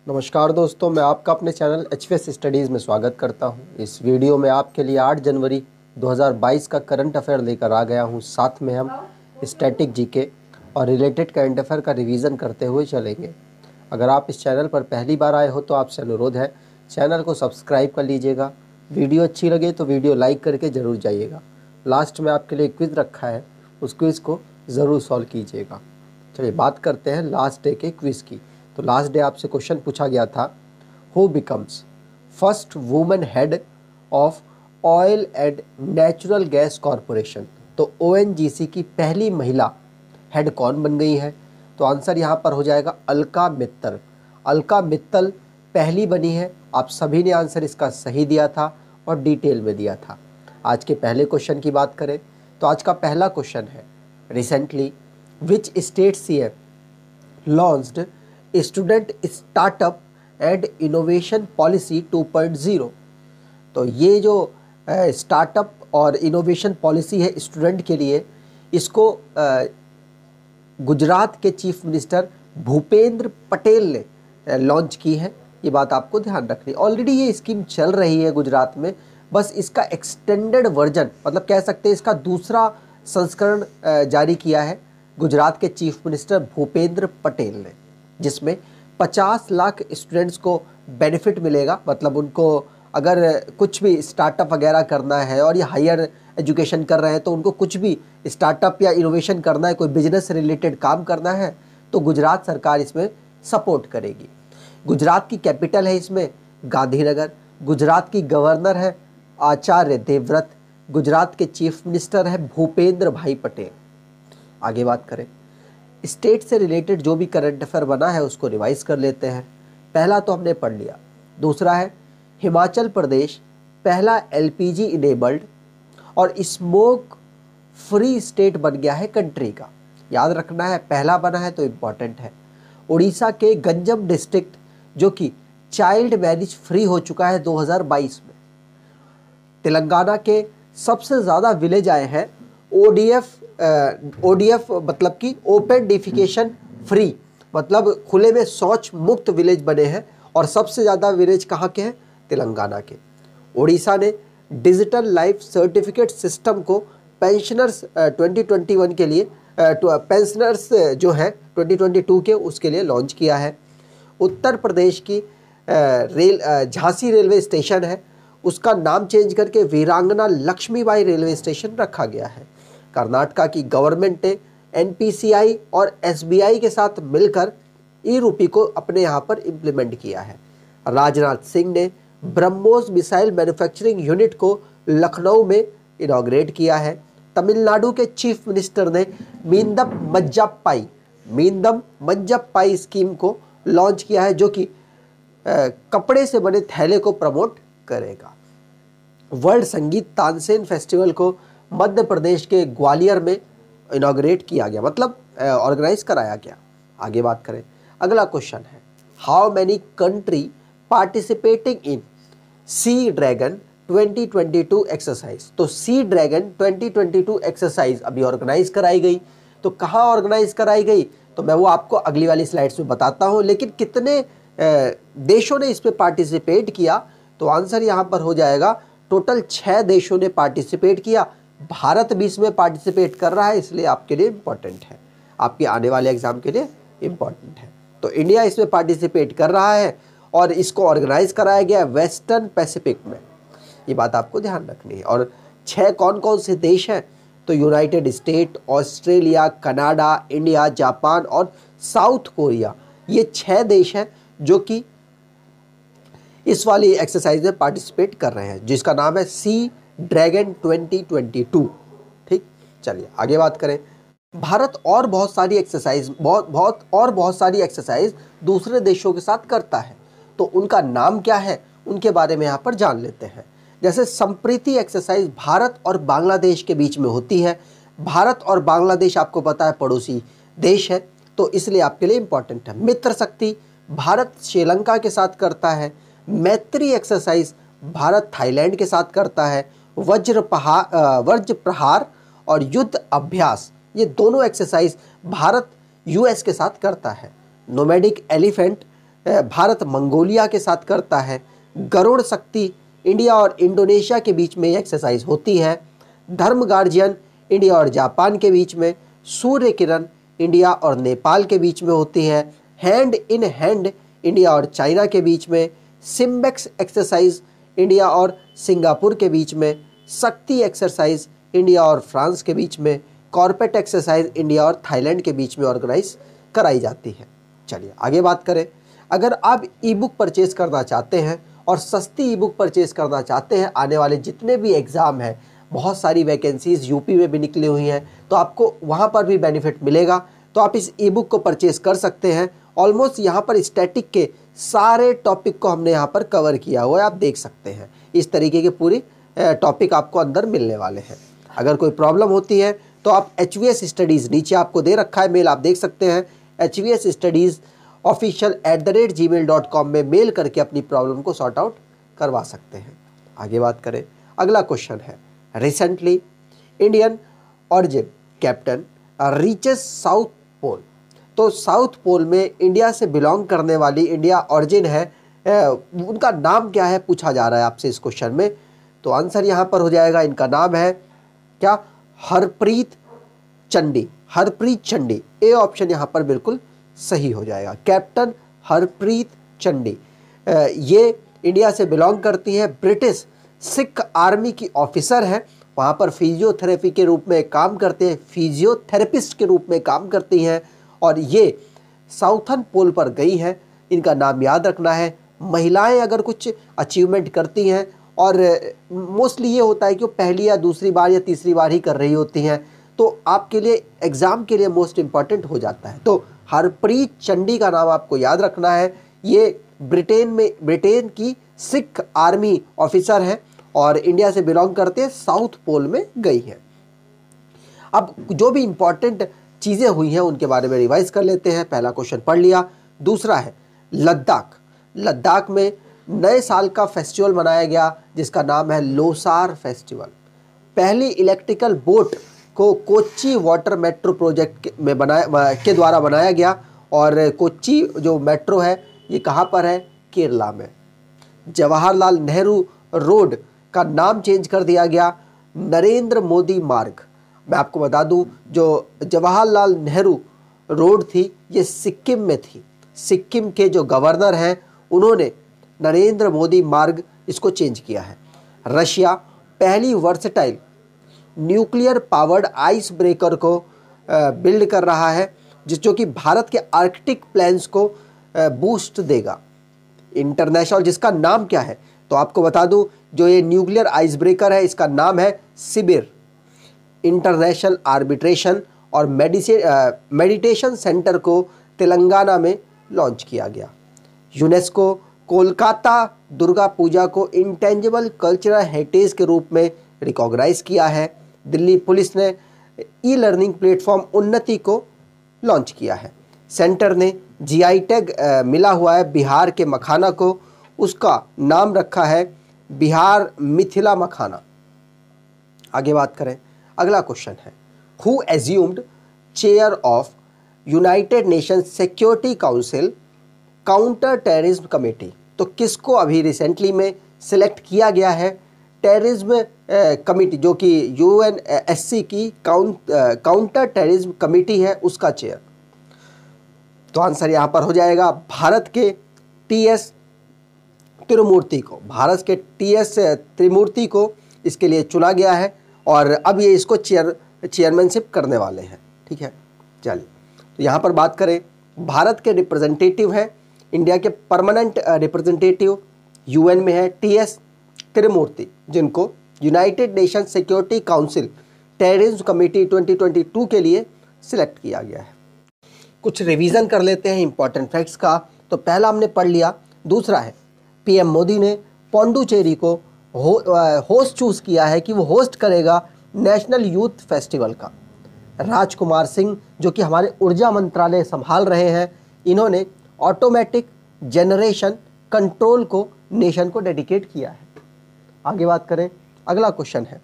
नमस्कार दोस्तों, मैं आपका अपने चैनल HVS स्टडीज़ में स्वागत करता हूं। इस वीडियो में आपके लिए 8 जनवरी 2022 का करंट अफेयर लेकर आ गया हूं। साथ में हम स्टैटिक जीके और रिलेटेड करंट अफेयर का रिवीजन करते हुए चलेंगे। अगर आप इस चैनल पर पहली बार आए हो तो आपसे अनुरोध है, चैनल को सब्सक्राइब कर लीजिएगा। वीडियो अच्छी लगे तो वीडियो लाइक करके ज़रूर जाइएगा। लास्ट में आपके लिए क्विज़ रखा है, उस क्विज़ को ज़रूर सॉल्व कीजिएगा। चलिए बात करते हैं लास्ट डे के क्विज़ की। तो लास्ट डे आपसे क्वेश्चन पूछा गया था, who becomes first women head of oil and natural gas corporation. तो ONGC की पहली महिला हेड कौन बन गई है? तो आंसर यहाँ पर हो जाएगा अलका मित्तल। अलका मित्तल पहली बनी है। आप सभी ने आंसर इसका सही दिया था और डिटेल में दिया था। आज के पहले क्वेश्चन की बात करें तो आज का पहला क्वेश्चन है, recently which state CM launched student startup and innovation policy 2.0। तो ये जो स्टार्टअप और इनोवेशन पॉलिसी है स्टूडेंट के लिए, इसको गुजरात के चीफ मिनिस्टर भूपेंद्र पटेल ने लॉन्च की है। ये बात आपको ध्यान रखनी। ऑलरेडी ये स्कीम चल रही है गुजरात में, बस इसका एक्सटेंडेड वर्जन, मतलब कह सकते हैं इसका दूसरा संस्करण जारी किया है गुजरात के चीफ मिनिस्टर भूपेंद्र पटेल ने, जिसमें 50 लाख स्टूडेंट्स को बेनिफिट मिलेगा। मतलब उनको अगर कुछ भी स्टार्टअप वगैरह करना है और ये हायर एजुकेशन कर रहे हैं तो उनको कुछ भी स्टार्टअप या इनोवेशन करना है, कोई बिजनेस से रिलेटेड काम करना है, तो गुजरात सरकार इसमें सपोर्ट करेगी। गुजरात की कैपिटल है इसमें गांधीनगर। गुजरात की गवर्नर है आचार्य देवव्रत। गुजरात के चीफ मिनिस्टर है भूपेंद्र भाई पटेल। आगे बात करें, स्टेट से रिलेटेड जो भी करंट अफेयर बना है उसको रिवाइज कर लेते हैं। पहला तो हमने पढ़ लिया। दूसरा है, हिमाचल प्रदेश पहला LPG इनेबल्ड और स्मोक फ्री स्टेट बन गया है कंट्री का। याद रखना है, पहला बना है तो इम्पॉर्टेंट है। उड़ीसा के गंजम डिस्ट्रिक्ट जो कि चाइल्ड मैरिज फ्री हो चुका है 2022 में। तेलंगाना के सबसे ज़्यादा विलेज आए हैं ODF मतलब कि ओपन डिफिकेशन फ्री, मतलब खुले में शौच मुक्त विलेज बने हैं। और सबसे ज़्यादा विलेज कहाँ के हैं? तेलंगाना के। उड़ीसा ने डिजिटल लाइफ सर्टिफिकेट सिस्टम को पेंशनर्स 2021 के लिए, पेंशनर्स जो है 2022 के, उसके लिए लॉन्च किया है। उत्तर प्रदेश की झांसी रेलवे स्टेशन है, उसका नाम चेंज करके वीरांगना लक्ष्मीबाई रेलवे स्टेशन रखा गया है। कर्नाटका की गवर्नमेंट ने NPCI और SBI के साथ मिलकर ई-रूपी को अपने यहाँ पर इम्प्लीमेंट किया है। राजनाथ सिंह ने ब्रह्मोस मिसाइल मैन्युफैक्चरिंग यूनिट को लखनऊ में इनॉग्रेट किया है। तमिलनाडु के चीफ मिनिस्टर ने मींदम मंजप्पाई स्कीम को लॉन्च किया है, जो कि कपड़े से बने थैले को प्रमोट करेगा। वर्ल्ड संगीत तानसेन फेस्टिवल को मध्य प्रदेश के ग्वालियर में इनॉग्रेट किया गया, मतलब ऑर्गेनाइज कराया गया। आगे बात करें, अगला क्वेश्चन है, how many country participating in sea dragon 2022 exercise. तो सी ड्रैगन 2022 एक्सरसाइज अभी ऑर्गेनाइज कराई गई। तो कहाँ ऑर्गेनाइज कराई गई तो मैं वो आपको अगली वाली स्लाइड्स में बताता हूँ। लेकिन कितने देशों ने इस पे पार्टिसिपेट किया, तो आंसर यहाँ पर हो जाएगा टोटल 6 देशों ने पार्टिसिपेट किया। भारत भी इसमें पार्टिसिपेट कर रहा है, इसलिए आपके लिए इम्पोर्टेंट है, आपके आने वाले एग्जाम के लिए इम्पोर्टेंट है। तो इंडिया इसमें पार्टिसिपेट कर रहा है और इसको ऑर्गेनाइज कराया गया वेस्टर्न पैसिफिक में। ये बात आपको ध्यान रखनी है। और 6 कौन कौन से देश हैं? तो United state, Australia, Canada, India, Japan और साउथ कोरिया। ये 6 देश हैं जो कि इस वाली एक्सरसाइज में पार्टिसिपेट कर रहे हैं, जिसका नाम है सी ड्रैगन 2022। ठीक, चलिए आगे बात करें। भारत और बहुत सारी एक्सरसाइज दूसरे देशों के साथ करता है, तो उनका नाम क्या है, उनके बारे में यहाँ पर जान लेते हैं। जैसे संप्रीति एक्सरसाइज भारत और बांग्लादेश के बीच में होती है। भारत और बांग्लादेश आपको पता है पड़ोसी देश है, तो इसलिए आपके लिए इंपॉर्टेंट है। मित्र शक्ति भारत श्रीलंका के साथ करता है। मैत्री एक्सरसाइज भारत थाईलैंड के साथ करता है। वज्र प्रहार और युद्ध अभ्यास, ये दोनों एक्सरसाइज भारत US के साथ करता है। नोमैडिक एलिफेंट भारत मंगोलिया के साथ करता है। गरुड़ शक्ति इंडिया और इंडोनेशिया के बीच में एक्सरसाइज होती है। धर्म गार्जियन इंडिया और जापान के बीच में। सूर्य किरण इंडिया और नेपाल के बीच में होती है। हैंड इन हैंड इंडिया और चाइना के बीच में। सिम्बेक्स एक्सरसाइज इंडिया और सिंगापुर के बीच में। शक्ति एक्सरसाइज इंडिया और फ्रांस के बीच में। कॉर्पेट एक्सरसाइज इंडिया और थाईलैंड के बीच में ऑर्गेनाइज कराई जाती है। चलिए आगे बात करें। अगर आप ई बुक परचेज करना चाहते हैं और सस्ती ई बुक परचेज करना चाहते हैं, आने वाले जितने भी एग्ज़ाम हैं, बहुत सारी वैकेंसीज यूपी में भी निकली हुई हैं, तो आपको वहाँ पर भी बेनिफिट मिलेगा। तो आप इस ई बुक को परचेज कर सकते हैं। ऑलमोस्ट यहाँ पर स्टैटिक के सारे टॉपिक को हमने यहाँ पर कवर किया हुआ है, आप देख सकते हैं। इस तरीके के पूरी टॉपिक आपको अंदर मिलने वाले हैं। अगर कोई प्रॉब्लम होती है तो आप HVS स्टडीज़, नीचे आपको दे रखा है मेल, आप देख सकते हैं, HVS स्टडीज़ official@gmail.com में मेल करके अपनी प्रॉब्लम को सॉर्ट आउट करवा सकते हैं। आगे बात करें। अगला क्वेश्चन है, recently Indian origin captain reaches South Pole. तो साउथ पोल में इंडिया से बिलोंग करने वाली इंडिया ऑरिजिन है, उनका नाम क्या है पूछा जा रहा है आपसे इस क्वेश्चन में। तो आंसर यहाँ पर हो जाएगा, इनका नाम है क्या, हरप्रीत चंडी। हरप्रीत चंडी, ए ऑप्शन यहाँ पर बिल्कुल सही हो जाएगा। कैप्टन हरप्रीत चंडी ये इंडिया से बिलोंग करती है, ब्रिटिश सिख आर्मी की ऑफिसर है, वहाँ पर फिजियोथेरेपी के रूप में काम करते हैं, फिजियोथेरेपिस्ट के रूप में काम करती हैं और ये साउथर्न पोल पर गई हैं। इनका नाम याद रखना है। महिलाएं अगर कुछ अचीवमेंट करती हैं, और मोस्टली ये होता है कि वो पहली या दूसरी बार या तीसरी बार ही कर रही होती हैं, तो आपके लिए एग्ज़ाम के लिए मोस्ट इम्पॉर्टेंट हो जाता है। तो हरप्रीत चंडी का नाम आपको याद रखना है। ये ब्रिटेन की सिख आर्मी ऑफिसर है और इंडिया से बिलोंग करते हैं, साउथ पोल में गई है। अब जो भी इम्पॉर्टेंट चीज़ें हुई हैं उनके बारे में रिवाइज कर लेते हैं। पहला क्वेश्चन पढ़ लिया। दूसरा है लद्दाख। लद्दाख में नए साल का फेस्टिवल मनाया गया जिसका नाम है लोसार फेस्टिवल। पहली इलेक्ट्रिकल बोट को कोच्चि वाटर मेट्रो प्रोजेक्ट में के द्वारा बनाया गया, और कोच्चि जो मेट्रो है ये कहाँ पर है, केरला में। जवाहरलाल नेहरू रोड का नाम चेंज कर दिया गया नरेंद्र मोदी मार्ग। मैं आपको बता दूं, जो जवाहरलाल नेहरू रोड थी ये सिक्किम में थी। सिक्किम के जो गवर्नर हैं उन्होंने नरेंद्र मोदी मार्ग इसको चेंज किया है। रशिया पहली versatile nuclear powered ice breaker को बिल्ड कर रहा है, जो कि भारत के आर्कटिक प्लान्स को बूस्ट देगा। इंटरनेशनल, जिसका नाम क्या है, तो आपको बता दूं, जो ये न्यूक्लियर आइस ब्रेकर है इसका नाम है सिबिर। इंटरनेशनल आर्बिट्रेशन और मेडिटेशन सेंटर को तेलंगाना में लॉन्च किया गया। यूनेस्को कोलकाता दुर्गा पूजा को इंटेंजिबल कल्चरल हेरिटेज के रूप में रिकॉग्नाइज किया है। दिल्ली पुलिस ने ई लर्निंग प्लेटफॉर्म उन्नति को लॉन्च किया है। सेंटर ने जीआई टैग मिला हुआ है बिहार के मखाना को, उसका नाम रखा है बिहार मिथिला मखाना। आगे बात करें। अगला क्वेश्चन है, who assumed chair of United nation security council counter terrorism committee. तो किसको अभी रिसेंटली में सिलेक्ट किया गया है टेररिज्म कमेटी, जो कि UNSC की काउंटर टेररिज्म कमेटी है, उसका चेयर। तो आंसर यहाँ पर हो जाएगा भारत के TS त्रिमूर्ति को। भारत के TS त्रिमूर्ति को इसके लिए चुना गया है और अब ये इसको चेयरमैनशिप करने वाले हैं। ठीक है, चलिए तो यहाँ पर बात करें। भारत के रिप्रेजेंटेटिव हैं, इंडिया के परमानेंट रिप्रेजेंटेटिव UN में है TS त्रिमूर्ति, जिनको United nation security council terrorism committee 2022 के लिए सिलेक्ट किया गया है। कुछ रिवीजन कर लेते हैं इंपॉर्टेंट फैक्ट्स का। तो पहला हमने पढ़ लिया। दूसरा है PM मोदी ने पौंडुचेरी को होस्ट चूज़ किया है कि वो होस्ट करेगा नेशनल यूथ फेस्टिवल का। राजकुमार सिंह, जो कि हमारे ऊर्जा मंत्रालय संभाल रहे हैं, इन्होंने ऑटोमेटिक जनरेशन कंट्रोल को नेशन को डेडिकेट किया है। आगे बात करें। अगला क्वेश्चन है,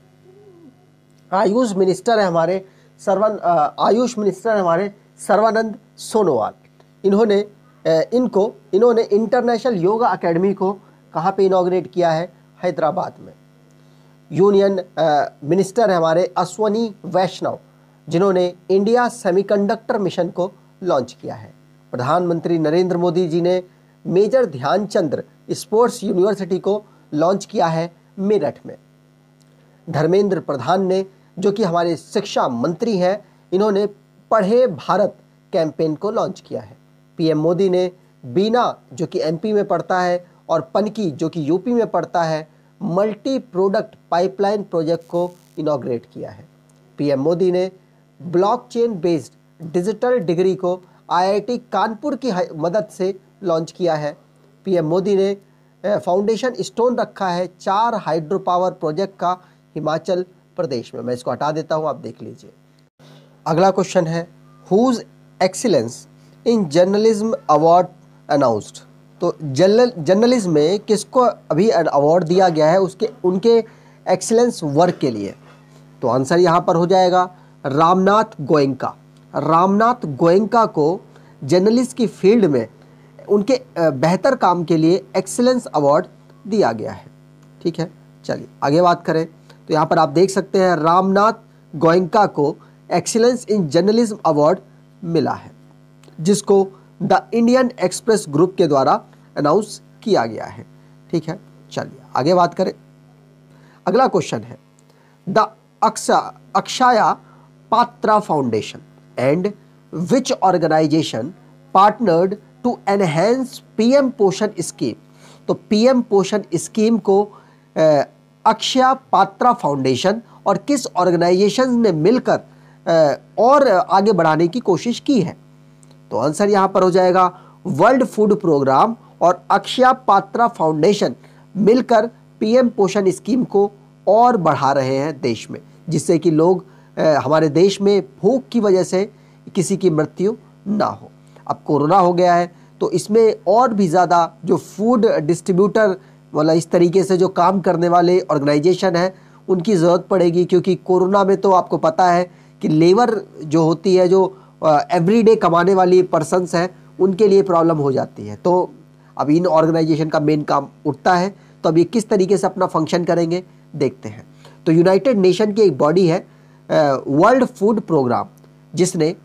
आयुष मिनिस्टर है हमारे सर्वानंद सोनोवाल। इन्होंने इन्होंने इंटरनेशनल योगा एकेडमी को कहाँ पे इनॉग्रेट किया है? हैदराबाद में। यूनियन मिनिस्टर है हमारे अश्वनी वैष्णव, जिन्होंने इंडिया सेमीकंडक्टर मिशन को लॉन्च किया है। प्रधानमंत्री नरेंद्र मोदी जी ने मेजर ध्यानचंद स्पोर्ट्स यूनिवर्सिटी को लॉन्च किया है मेरठ में। धर्मेंद्र प्रधान ने, जो कि हमारे शिक्षा मंत्री हैं, इन्होंने पढ़े भारत कैंपेन को लॉन्च किया है। पीएम मोदी ने बीना, जो कि एमपी में पड़ता है, और पनकी, जो कि यूपी में पड़ता है, मल्टी प्रोडक्ट पाइपलाइन प्रोजेक्ट को इनॉग्रेट किया है। पीएम मोदी ने ब्लॉकचेन बेस्ड डिजिटल डिग्री को आईआईटी कानपुर की मदद से लॉन्च किया है। पीएम मोदी ने फाउंडेशन स्टोन रखा है 4 हाइड्रो पावर प्रोजेक्ट का हिमाचल प्रदेश में। मैं इसको हटा देता हूं, आप देख लीजिए। अगला क्वेश्चन है, whose excellence in journalism award announced. तो जर्नलिज्म में किसको अभी अवार्ड दिया गया है उनके एक्सीलेंस वर्क के लिए? तो आंसर यहाँ पर हो जाएगा रामनाथ गोयनका। रामनाथ गोयनका को जर्नलिस्ट की फील्ड में उनके बेहतर काम के लिए एक्सीलेंस अवार्ड दिया गया है। ठीक है, चलिए आगे बात करें। तो यहाँ पर आप देख सकते हैं रामनाथ गोयनका को एक्सीलेंस इन जर्नलिज्म अवार्ड मिला है, जिसको द इंडियन एक्सप्रेस ग्रुप के द्वारा अनाउंस किया गया है। ठीक है, चलिए आगे बात करें। अगला क्वेश्चन है, the Akshaya Patra foundation and which organisation partnered to enhance PM Poshan scheme. तो पीएम पोषण स्कीम को अक्षया पात्रा फाउंडेशन और किस ऑर्गेनाइजेशन ने मिलकर और आगे बढ़ाने की कोशिश की है? तो आंसर यहाँ पर हो जाएगा वर्ल्ड फूड प्रोग्राम और अक्षया पात्रा फाउंडेशन मिलकर पीएम पोषण स्कीम को और बढ़ा रहे हैं देश में, जिससे कि लोग हमारे देश में भूख की वजह से किसी की मृत्यु ना हो। अब कोरोना हो गया है तो इसमें और भी ज़्यादा जो फूड डिस्ट्रीब्यूटर वाला इस तरीके से जो काम करने वाले ऑर्गेनाइजेशन है उनकी ज़रूरत पड़ेगी, क्योंकि कोरोना में तो आपको पता है कि लेबर जो होती है, जो एवरीडे कमाने वाली पर्सन्स हैं, उनके लिए प्रॉब्लम हो जाती है। तो अब इन ऑर्गेनाइजेशन का मेन काम उठता है, तो अब ये किस तरीके से अपना फंक्शन करेंगे देखते हैं। तो यूनाइटेड नेशन की एक बॉडी है वर्ल्ड फूड प्रोग्राम, जिसने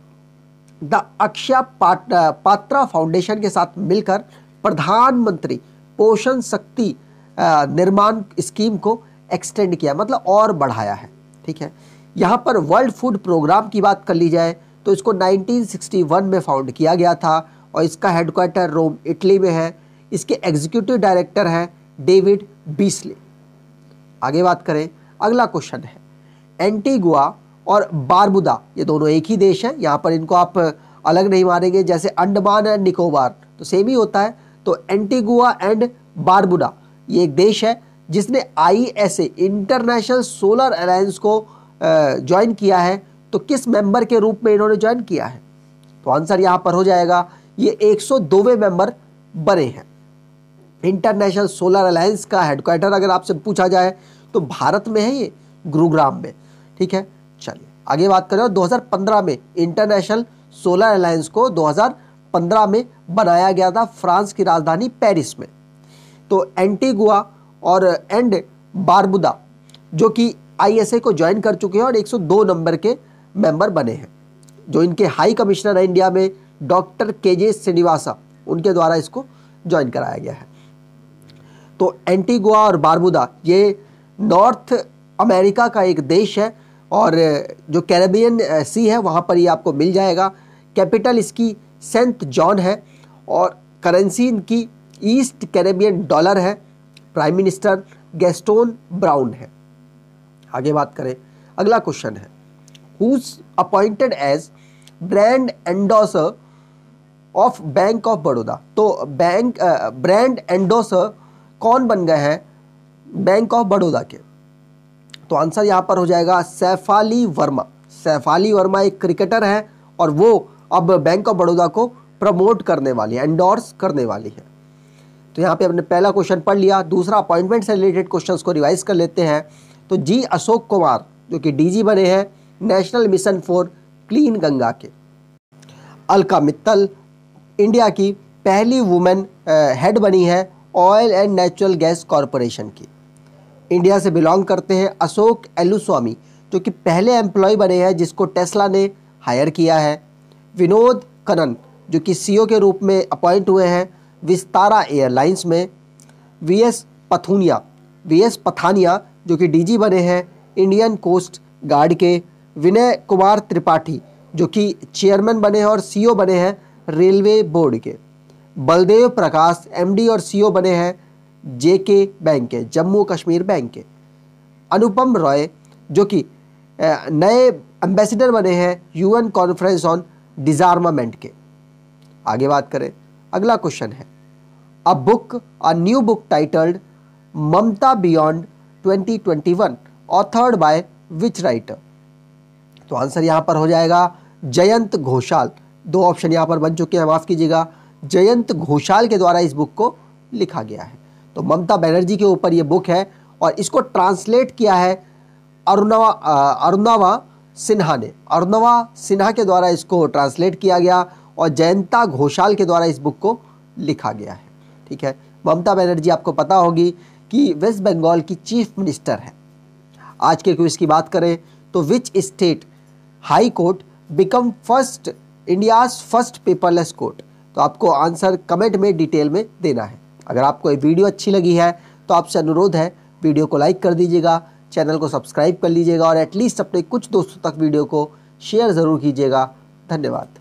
द अक्षया पात्रा फाउंडेशन के साथ मिलकर प्रधानमंत्री पोषण शक्ति निर्माण स्कीम को एक्सटेंड किया, मतलब और बढ़ाया है। ठीक है, यहाँ पर वर्ल्ड फूड प्रोग्राम की बात कर ली जाए तो इसको 1961 में फाउंड किया गया था और इसका हेडक्वार्टर रोम इटली में है। इसके एग्जीक्यूटिव डायरेक्टर हैं डेविड बीसले। आगे बात करें, अगला क्वेश्चन है, एंटीगुआ और बारबुदा ये दोनों एक ही देश है, यहाँ पर इनको आप अलग नहीं मानेंगे। जैसे अंडमान एंड निकोबार तो सेम ही होता है, तो एंटीगुआ एंड बारबुडा ये एक देश है जिसने ISA इंटरनेशनल सोलर अलायंस को ज्वाइन किया है। तो किस मेंबर के रूप में इन्होंने ज्वाइन किया है? तो आंसर यहाँ पर हो जाएगा, ये 102वें मेंबर बने हैं। इंटरनेशनल सोलर अलायंस का हेडक्वार्टर अगर आपसे पूछा जाए तो भारत में है, ये गुरुग्राम में। ठीक है, चलिए आगे बात करें। 2015 में इंटरनेशनल सोलर अलायंस को 2015 में बनाया गया था फ्रांस की राजधानी पेरिस में। तो एंटीगुआ और एंड बारबुदा जो कि ISA को ज्वाइन कर चुके हैं और 102 नंबर के मेंबर बने हैं, जो इनके हाई कमिश्नर है इंडिया में डॉक्टर KJ श्रीनिवासा, उनके द्वारा इसको ज्वाइन कराया गया है। तो एंटीगुआ और बारबुदा ये नॉर्थ अमेरिका का एक देश है और जो कैरेबियन सी है वहाँ पर ये आपको मिल जाएगा। कैपिटल इसकी सेंट जॉन है और करेंसी इनकी ईस्ट कैरेबियन डॉलर है। प्राइम मिनिस्टर गैस्टोन ब्राउन है। आगे बात करें, अगला क्वेश्चन है, who's appointed as brand endorser of Bank of Baroda. तो ब्रांड एंडोसर कौन बन गए हैं बैंक ऑफ बड़ौदा के? तो आंसर यहाँ पर हो जाएगा सैफाली वर्मा। सैफाली वर्मा एक क्रिकेटर है और वो अब बैंक ऑफ बड़ौदा को प्रमोट करने वाली है, एंडोर्स करने वाली है। तो यहाँ पे हमने पहला क्वेश्चन पढ़ लिया। दूसरा अपॉइंटमेंट से रिलेटेड क्वेश्चंस को रिवाइज कर लेते हैं। तो जी अशोक कुमार जो कि DG बने हैं national mission for clean Ganga के। अलका मित्तल इंडिया की पहली वुमेन हेड बनी है oil and natural gas corporation की। इंडिया से बिलोंग करते हैं अशोक एलुस्वामी, जो कि पहले एम्प्लॉय बने हैं जिसको टेस्ला ने हायर किया है। विनोद कनन, जो कि सीईओ के रूप में अपॉइंट हुए हैं विस्तारा एयरलाइंस में। वीएस पथानिया, जो कि डीजी बने हैं इंडियन कोस्ट गार्ड के। विनय कुमार त्रिपाठी, जो कि चेयरमैन बने हैं और सीईओ बने हैं रेलवे बोर्ड के। बलदेव प्रकाश, एमडी और सीईओ बने हैं जेके बैंक के, जम्मू कश्मीर बैंक के। अनुपम रॉय, जो कि नए एम्बेसडर बने हैं यूएन कॉन्फ्रेंस ऑन डिसआर्मामेंट के। आगे बात करें, अगला क्वेश्चन है a new book titled Mamata beyond 2021 authored by which writer. तो आंसर यहां पर हो जाएगा जयंत घोषाल। दो ऑप्शन यहां पर बन चुके हैं, माफ कीजिएगा। जयंत घोषाल के द्वारा इस बुक को लिखा गया है। तो ममता बनर्जी के ऊपर यह बुक है और इसको ट्रांसलेट किया है अरुणवा सिन्हा ने। अरुणवा सिन्हा के द्वारा इसको ट्रांसलेट किया गया और जयंता घोषाल के द्वारा इस बुक को लिखा गया है। ठीक है, ममता बनर्जी आपको पता होगी कि वेस्ट बंगाल की चीफ मिनिस्टर है। आज के क्विज की बात करें तो which state high court become India's first paperless court. तो आपको आंसर कमेंट में डिटेल में देना है। अगर आपको ये वीडियो अच्छी लगी है तो आपसे अनुरोध है वीडियो को लाइक कर दीजिएगा, चैनल को सब्सक्राइब कर लीजिएगा और एटलीस्ट अपने कुछ दोस्तों तक वीडियो को शेयर ज़रूर कीजिएगा। धन्यवाद।